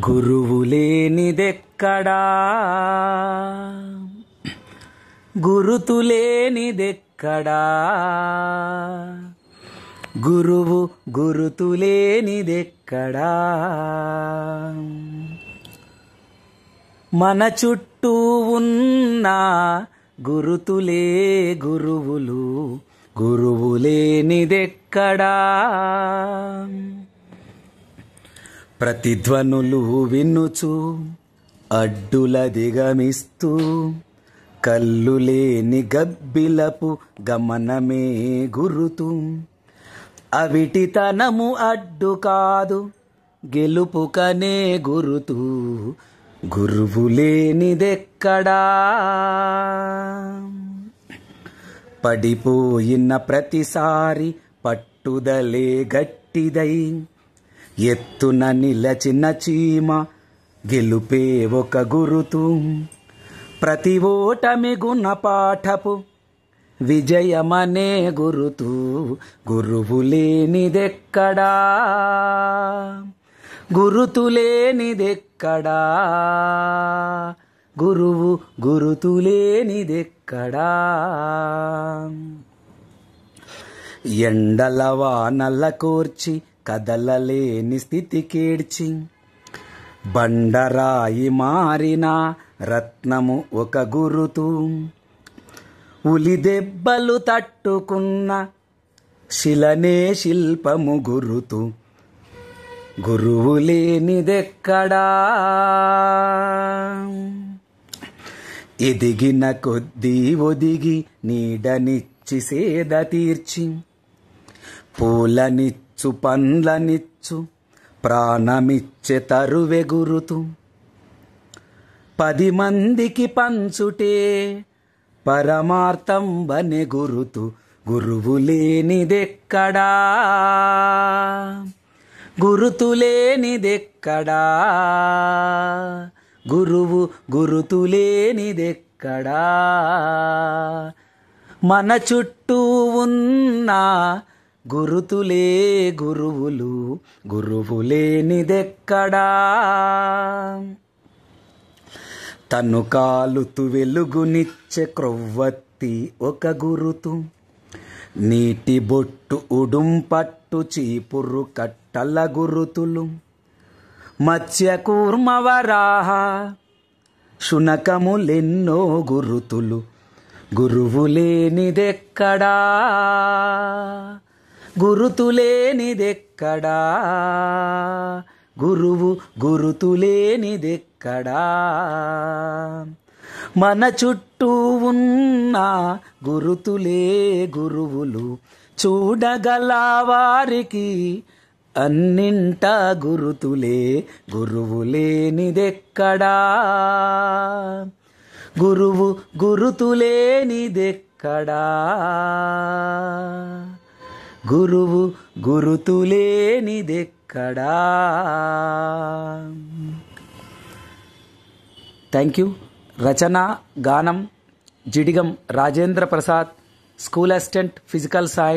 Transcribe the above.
గురువు లేనిదెక్కడా, గురుతు లేనిదెక్కడా, గురువు గురుతు లేనిదెక్కడా. మన చుట్టూ ఉన్న గురుతులే గురువులు, గురువు లేనిదెక్కడా. ప్రతిధ్వనులు వినుచు అడ్డుల దిగమిస్తూ, కల్లు లేని గబ్బిలపు గమనమే గురుతు. అవిటితనము అడ్డు కాదు, గెలుపుకనే గురుతు, గురువు లేనిదెక్కడా. పడిపోయిన ప్రతిసారి పట్టుదలే గట్టిదై, ఎత్తున నిలచిన చీమ గెలుపే ఒక గురుతు. ప్రతి ఓటమి గుణపాఠపు విజయమనే గురుతు, గురువు లేనిదెక్కడా. గురుతు లేనిదెక్కడా, గురువు గురుతు లేనిదెక్కడా. ఎండల వానల కోర్చి కదలలేని స్థితికేడ్చి, బండరాయి మారిన రత్నము ఒక గురుతు. ఉలి దెబ్బలు తట్టుకున్న శిలనే శిల్పము గురుతు, గురువు లేనిదెక్కడా. ఎదిగిన కొద్దీ ఒదిగి నీడనిచ్చి సేద తీర్చి, పూలనిచ్చు పండ్లనిచ్చు ప్రాణమిచ్చే తరువే గురుతు. 10 మందికి పంచుటే పరమార్థం బనే గురుతు, గురువు లేనిదెక్కడా. గురుతు లేనిదెక్కడా, గురువు గురుతు లేనిదెక్కడా. మన చుట్టూ ఉన్న గురుతులే గురువులు, గురువు లేనిదెక్కడా. తను కాలుతూ వెలుగునిచ్చే క్రొవ్వొత్తి ఒక గురుతు. నీటి బొట్టు ఉడుంపట్టు చీపురు కట్టల గురుతులు. మత్స్య కూర్మ వరాహ శునకములెన్నో గురుతులు, గురువు లేనిదెక్కడా. గురుతు లేనిదెక్కడా, గురువు గురుతు లేనిదెక్కడా. మన చుట్టూ ఉన్న గురుతులే గురువులు, చూడగల వారికి అన్నింట గురుతులే, గురువు లేనిదెక్కడా. గురువు గురుతు లేనిదెక్కడా, గురువు గురుతు లేనిదెక్కడా. Thank you. రచన గానం Jidigam Rajendra Prasad, school assistant, physical science.